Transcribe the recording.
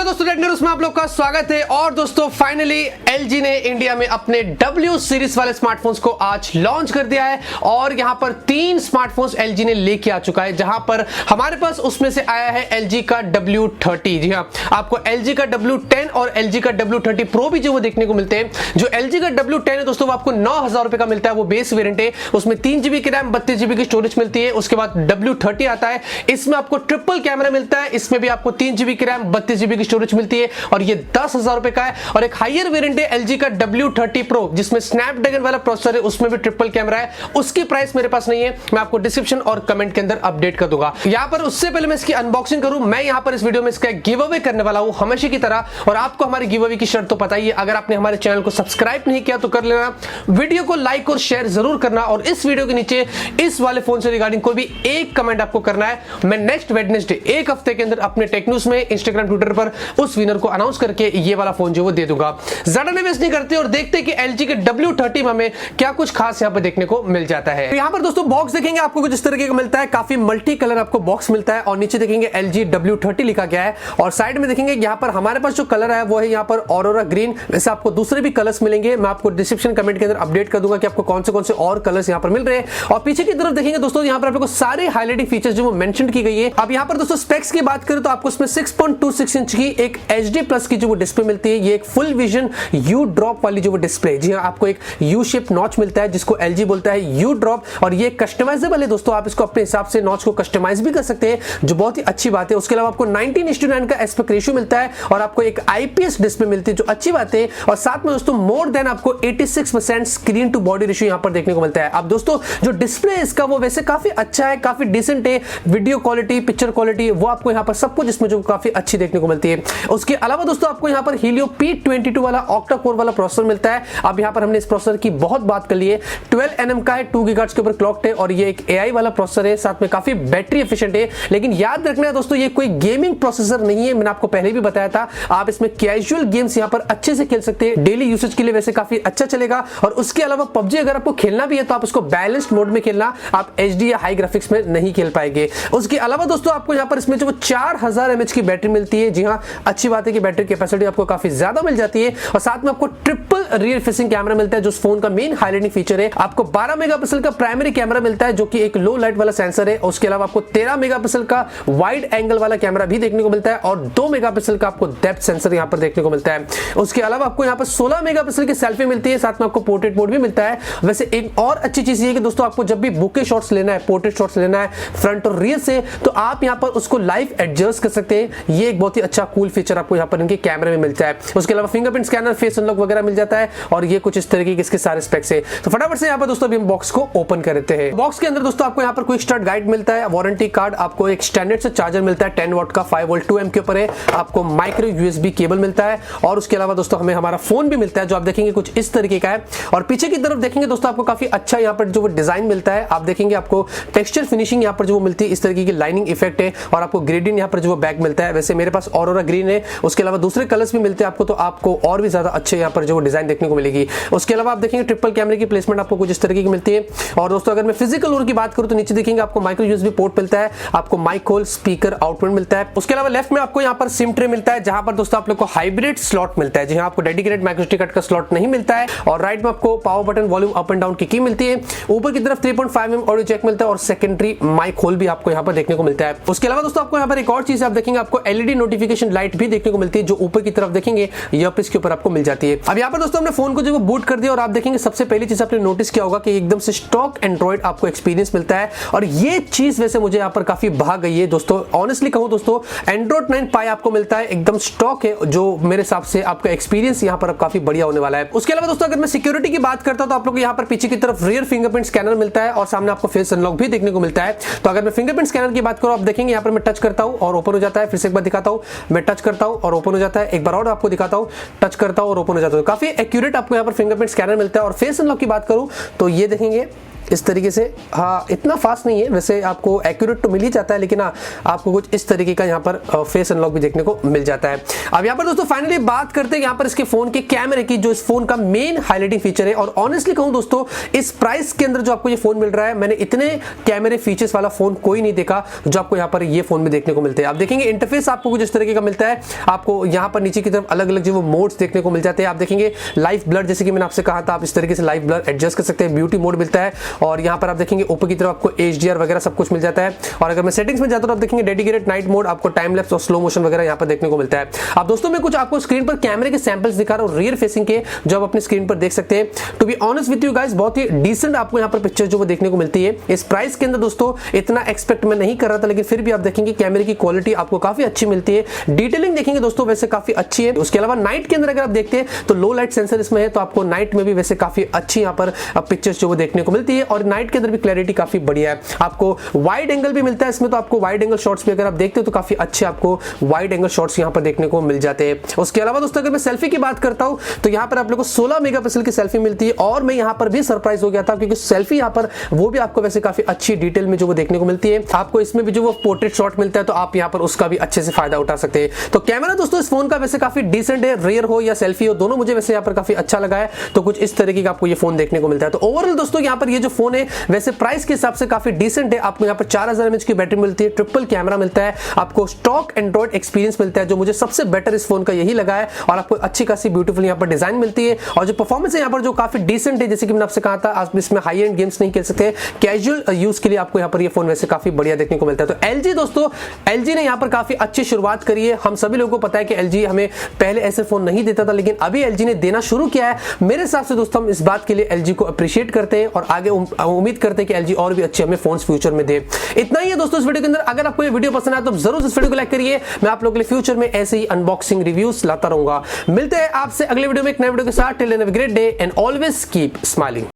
Hello दोस्तों, techno रूहेज में आप लोग का स्वागत है। और दोस्तों फाइनली LG ने इंडिया में अपने W सीरीज वाले स्मार्टफोन्स को आज लॉन्च कर दिया है। और यहां पर 3 स्मार्टफोन्स LG ने लेके आ चुका है, जहां पर हमारे पास उसमें से आया है LG का W30। जी हां, आपको LG का W10 और LG का W30 Pro भी जो वो देखने को मिलते हैं। जो LG का W10 है दोस्तों, वो आपको 9,000 रुपए का मिलता है, वो बेस वेरिएंट है। उसमें 3GB की रैम, 32GB की स्टोरेज मिलती है। उसके बाद W30 आता है, इसमें आपको ट्रिपल कैमरा मिलता है। इसमें भी आपको 3GB की रैम, 32GB की स्टोरेज मिलती है और ये 10,000 रुपए का है। और एक हायर वेरिएंट है LG का W30 Pro, जिसमें स्नैपड्रैगन वाला प्रोसेसर है, उसमें भी ट्रिपल कैमरा है। उसकी प्राइस मेरे पास नहीं है, मैं आपको डिस्क्रिप्शन और कमेंट के अंदर अपडेट कर दूंगा। यहां पर उससे पहले मैं इसकी अनबॉक्सिंग करूं, मैं यहां पर इस वीडियो में इसका गिव अवे करने वाला हूं हमेशा की तरह। और आपको हमारी गिव अवे की शर्त तो पता ही है, अगर आपने हमारे चैनल को सब्सक्राइब नहीं किया तो कर लेना, वीडियो को लाइक और शेयर जरूर करना, और इस वीडियो के नीचे इस वाले फोन से रिगार्डिंग कोई भी एक कमेंट आपको करना है। मैं नेक्स्ट वेडनेसडे, एक हफ्ते के अंदर, अपने टेक्न्यूज में, इंस्टाग्राम, ट्विटर पर उस विनर को अनाउंस करके ये वाला फोन जो वो दे दूंगा। ज्यादा वेस्ट नहीं करते और देखते कि LG के W30 में हमें क्या कुछ खास यहाँ पर देखने को मिल जाता है। तो यहाँ पर दोस्तों बॉक्स देखेंगे आपको कुछ इस तरीके का मिलता है, काफी मल्टी कलर आपको बॉक्स मिलता है। और नीचे देखेंगे LG W30 लिखा गया है। और साइड में देखेंगे यहाँ पर हमारे पास जो कलर है वो है यहाँ पर ऑरोरा ग्रीन। वैसे आपको दूसरे भी कलर्स मिलेंगे, मैं आपको डिस्क्रिप्शन कमेंट के अंदर अपडेट कर दूंगा कि आपको कौन से और कलर्स यहाँ पर मिल रहे हैं। और पीछे की तरफ देखेंगे दोस्तों, यहाँ पर आपको सारे हाईलाइटिंग फीचर्स जो मेंशन की गई है। अब यहाँ पर दोस्तों स्पेक्स की बात करें तो आपको इसमें 6.26 इंच की एक HD प्लस की जो वो डिस्प्ले मिलती है। ये एक फुल विजन यू ड्रॉप वाली जो वो डिस्प्ले, जी हाँ, आपको एक यू शेप नॉच मिलता है जिसको LG बोलता है यू ड्रॉप। और ये कस्टमाइजेबल है दोस्तों, आप इसको अपने हिसाब से नॉच को कस्टमाइज भी कर सकते हैं, जो बहुत ही अच्छी बात है। उसके अलावा आपको 19:9 का एस्पेक्ट रेशियो मिलता है और आपको एक IPS डिस्प्ले मिलती है, जो अच्छी बात है। और साथ में दोस्तों मोर देन आपको 86% स्क्रीन टू बॉडी रेशियो यहाँ पर देखने को मिलता है। अब दोस्तों जो डिस्प्ले है इसका वो वैसे काफी अच्छा है, काफी डिसेंट है। वीडियो क्वालिटी, पिक्चर क्वालिटी वो आपको यहाँ पर सब कुछ इसमें जो काफी अच्छी देखने को मिलती है। उसके अलावा दोस्तों आपको यहाँ पर Helio P22 वाला ऑक्टा कोर वाला प्रोसेसर मिलता है। अब यहाँ पर हमने इस प्रोसेसर की बहुत बात कर ली है। 12 nm का है, 2 GHz के ऊपर क्लॉक्ड है और ये एक AI वाला प्रोसेसर है, साथ में काफी बैटरी एफिशिएंट है। लेकिन याद रखना है दोस्तों, ये कोई गेमिंग प्रोसेसर नहीं है, मैंने आपको पहले भी बताया था। आप इसमें कैजुअल गेम्स यहाँ पर अच्छे से खेल सकते हैं, डेली यूसेज के लिए वैसे काफी अच्छा चलेगा। और उसके अलावा PUBG अगर आपको खेलना भी है तो आप उसको बैलेंस्ड मोड में खेलना, आप HD या हाई ग्राफिक्स में नहीं खेल पाएंगे। उसके अलावा दोस्तों आपको यहाँ पर इसमें जो 4000 mAh की बैटरी मिलती है। जी हाँ, अच्छी बात है कि बैटरी कैपेसिटी आपको काफी ज्यादा मिल जाती है। और साथ में आपको ट्रिपल रियर फेसिंग कैमरा मिलता है, जो फोन का मेन हाइलाइटिंग फीचर है। आपको 12 मेगापिक्सल का प्राइमरी कैमरा मिलता है, जो कि एक लो लाइट वाला सेंसर है। उसके अलावा आपको 13 मेगापिक्सल का वाइड एंगल वाला कैमरा भी देखने को मिलता है और 2 मेगापिक्सल का आपको डेप्थ सेंसर यहाँ पर देखने को मिलता है। उसके अलावा आपको यहाँ पर 16 मेगापिक्सल की सेल्फी मिलती है, साथ में आपको पोर्ट्रेट मोड भी मिलता है। वैसे एक और अच्छी चीज ये है कि दोस्तों आपको जब भी बुके शॉट्स लेना है, पोर्ट्रेट शॉट्स लेना है फ्रंट और रियर से, तो आप यहाँ पर उसको लाइव एडजस्ट कर सकते हैं। ये एक बहुत ही अच्छा कूल फीचर आपको यहाँ पर इनके कैमरे में मिलता है। उसके अलावा फिंगरप्रिंट स्कैनर, फेस अनलॉक वगैरह मिल जाता है। और ये कुछ इस तरीके के इसके सारे स्पेक्स है। तो फटाफट से यहाँ पर दोस्तों अभी हम बॉक्स को ओपन कर लेते हैं। बॉक्स के अंदर दोस्तों आपको यहाँ पर क्विक स्टार्ट गाइड मिलता है, वारंटी कार्ड, आपको एक स्टैंडर्ड से चार्जर मिलता है 10 वाट का, 5 वोल्ट 2 एम के ऊपर है। आपको माइक्रो USB केबल मिलता है। और उसके अलावा दोस्तों हमें हमारा फोन भी मिलता है, जो आप देखेंगे कुछ इस तरीके का है। और पीछे की तरफ देखेंगे दोस्तों आपको काफी अच्छा यहाँ पर जो वो डिजाइन मिलता है। आप देखेंगे आपको टेक्सचर फिनिशिंग यहाँ पर जो मिलती है, इस तरीके की लाइनिंग इफेक्ट है। और आपको ग्रेडियंट यहाँ पर जो बैग मिलता है, वैसे मेरे पास ऑरोरा ग्रीन है, उसके अलावा दूसरे कलर्स भी मिलते हैं आपको, तो आपको और भी ज्यादा अच्छे यहाँ पर जो डिजाइन देखने को मिलेगी। उसके अलावा आप देखेंगे ट्रिपल कैमरे की प्लेसमेंट आपको कुछ इस तरीके की मिलती है। और दोस्तों अगर मैं फिजिकल ओर की बात करूं तो नीचे देखेंगे आपको माइक्रो USB पोर्ट मिलता है, आपको माइक होल, स्पीकर, आउटपुट मिलता है। उसके अलावा लेफ्ट में आपको यहाँ पर सिम ट्रे मिलता है, जहां पर दोस्तों आप लोग को हाइब्रिड स्लॉट मिलता है। जी हाँ, आपको डेडिकेटेड माइक्रो SD कार्ड का स्लॉट नहीं मिलता है। और राइट में आपको power button, volume up and down की मिलती है। ऊपर की तरफ 3.5 mm ऑडियो जैक मिलता है और सेकेंडरी माइक होल भी आपको यहाँ पर देखने को मिलता है। उसके अलावा दोस्तों आपको यहाँ पर एक और चीज आप देखेंगे, आपको LED नोटिफिकेशन लाइट भी देखने को मिलती है, जो ऊपर की तरफ देखेंगे ईयरपीस के ऊपर आपको मिल जाती है। अब यहाँ पर दोस्तों हमने फोन को जो बूट कर दिया और आप देखेंगे सबसे पहली चीज आपने नोटिस किया होगा कि एकदम से स्टॉक एंड्रॉइड आपको एक्सपीरियंस मिलता है। और ये चीज वैसे मुझे यहाँ पर काफी भा गई है दोस्तों, ऑनेस्टली कहूं दोस्तों, एंड्रॉइड 9 पाई आपको मिलता है, एकदम स्टॉक है, जो मेरे हिसाब से आपका एक्सपीरियंस यहाँ पर काफी बढ़िया होने वाला है। उसके अलावा दोस्तों अगर मैं सिक्योरिटी की बात करता हूं तो आप लोग यहाँ पर पीछे की तरफ रियर फिंगरप्रिंट स्कैनर मिलता है और सामने आपको फेस अनलॉक भी देखने को मिलता है। तो अगर मैं फिंगरप्रिंट स्कैनर की बात करूं, आप देखेंगे यहाँ पर मैं टच करता हूं और ओपन हो जाता है, फिर से एक बार दिखाता हूं, मैं टच करता हूं और ओपन हो जाता है, एक बार और आपको दिखाता हूं, टच करता हूं और ओपन हो जाता है। काफी एक्यूरेट आपको यहाँ पर फिंगरप्रिंट स्कैनर मिलता है। और फेस अनलॉक की बात करूं तो ये देखेंगे इस तरीके से, हाँ इतना फास्ट नहीं है वैसे, आपको एक्यूरेट तो मिल ही जाता है, लेकिन हाँ आपको कुछ इस तरीके का यहाँ पर फेस अनलॉक भी देखने को मिल जाता है। अब यहाँ पर दोस्तों फाइनली बात करते हैं यहाँ पर इसके फोन के कैमरे की, जो इस फोन का मेन हाईलाइटिंग फीचर है। और ऑनेस्टली कहूं दोस्तों, इस प्राइस के अंदर जो आपको ये फोन मिल रहा है, मैंने इतने कैमरे फीचर्स वाला फोन कोई नहीं देखा जो आपको यहाँ पर ये फोन में देखने को मिलते हैं। आप देखेंगे इंटरफेस आपको कुछ इस तरीके का मिलता है, आपको यहाँ पर नीचे की तरफ अलग अलग जो वो मोड्स देखने को मिल जाते हैं। आप देखेंगे लाइव ब्लर, जैसे कि मैंने आपसे कहा था, आप इस तरीके से लाइव ब्लर एडजस्ट कर सकते हैं, ब्यूटी मोड मिलता है, और यहाँ पर आप देखेंगे ऊपर की तरफ आपको HDR वगैरह सब कुछ मिल जाता है। और अगर मैं सेटिंग्स में जाता हूं तो आप देखेंगे डेडिकेटेड नाइट मोड, आपको टाइम लैप्स और स्लो मोशन वगैरह यहाँ पर देखने को मिलता है। अब दोस्तों मैं कुछ आपको स्क्रीन पर कैमरे के सैंपल्स दिखा रहा हूं रियर फेसिंग के, जो आप अपनी स्क्रीन पर देख सकते हैं। To be honest with you guys, बहुत ही डिसेंट आपको यहाँ पर पिक्चर जो वो देखने को मिलती है। इस प्राइस के अंदर दोस्तों इतना एक्सपेक्ट मैं नहीं कर रहा था, लेकिन फिर भी आप देखेंगे कैमरे की क्वालिटी आपको काफी अच्छी मिलती है। डिटेलिंग देखेंगे दोस्तों वैसे काफी अच्छी है। उसके अलावा नाइट के अंदर अगर आप देखते हैं तो लो लाइट सेंसर इसमें है, तो आपको नाइट में भी वैसे काफी अच्छी यहाँ पर पिक्चर्स जो वो देखने को मिलती है। और नाइट के अंदर भी क्लैरिटी काफी बढ़िया है। आपको वाइड एंगल भी मिलता है इसमें, तो आपको वाइड एंगल शॉट्स भी अगर आप देखते हो तो काफी अच्छे आपको वाइड एंगल शॉट्स यहां पर देखने को मिल जाते हैं। उसके अलावा दोस्तों अगर मैं सेल्फी की बात करता हूं तो यहां पर आप लोगों को 16 मेगापिक्सल की सेल्फी मिलती है, और मैं यहां पर भी सरप्राइज हो गया था क्योंकि सेल्फी यहां पर वो भी आपको वैसे काफी अच्छी डिटेल में जो वो देखने को मिलती है। आपको इसमें भी जो वो पोर्ट्रेट शॉट मिलता है, तो आप यहां पर उसका भी अच्छे से फायदा उठा सकते हैं। तो कैमरा दोस्तों इस फोन का वैसे काफी डिसेंट है, रेयर हो या सेल्फी हो, दोनों मुझे वैसे यहां पर काफी अच्छा लगा है। तो कुछ इस तरीके का आपको ये फोन देखने को मिलता है। तो ओवरऑल दोस्तों यहां पर ये जो फोन है वैसे प्राइस के हिसाब से काफी डिसेंट है। आपको यहाँ पर 4000 mAh की बैटरी मिलती है, ट्रिपल कैमरा मिलता है, आपको स्टॉक एंड्रॉइड एक्सपीरियंस मिलता है, जो मुझे सबसे बेटर इस फोन का यही लगा है। और आपको अच्छी खासी ब्यूटीफुल यहाँ पर डिजाइन मिलती है, और जो परफॉर्मेंस है यहाँ पर जो काफी डिसेंट है, जैसे कि मैंने आपसे कहा था, आप इसमें हाई एंड गेम्स नहीं खेल सकते, कैजुअल यूज के लिए आपको यहाँ पर ये फोन वैसे काफी बढ़िया देखने को मिलता है। तो LG दोस्तों, LG ने यहाँ पर काफी अच्छी शुरुआत करी है। हम सभी लोगों को पता है कि LG हमें पहले ऐसे फोन नहीं देता था, लेकिन अभी LG ने देना शुरू किया है। मेरे हिसाब से दोस्तों हम इस बात के लिए LG को अप्रिशिएट करते हैं, और आगे उम्मीद करते हैं कि LG और भी अच्छे हमें फोन्स फ्यूचर में दे। इतना ही है दोस्तों इस वीडियो के अंदर। अगर आपको ये वीडियो पसंद आया तो जरूर इस वीडियो को लाइक करिए। मैं आप लोगों के लिए फ्यूचर में ऐसे ही अनबॉक्सिंग रिव्यूज लाता रहूंगा। मिलते हैं आपसे अगले वीडियो में एक नए वीडियो के साथ। Till then have a great day and always keep smiling.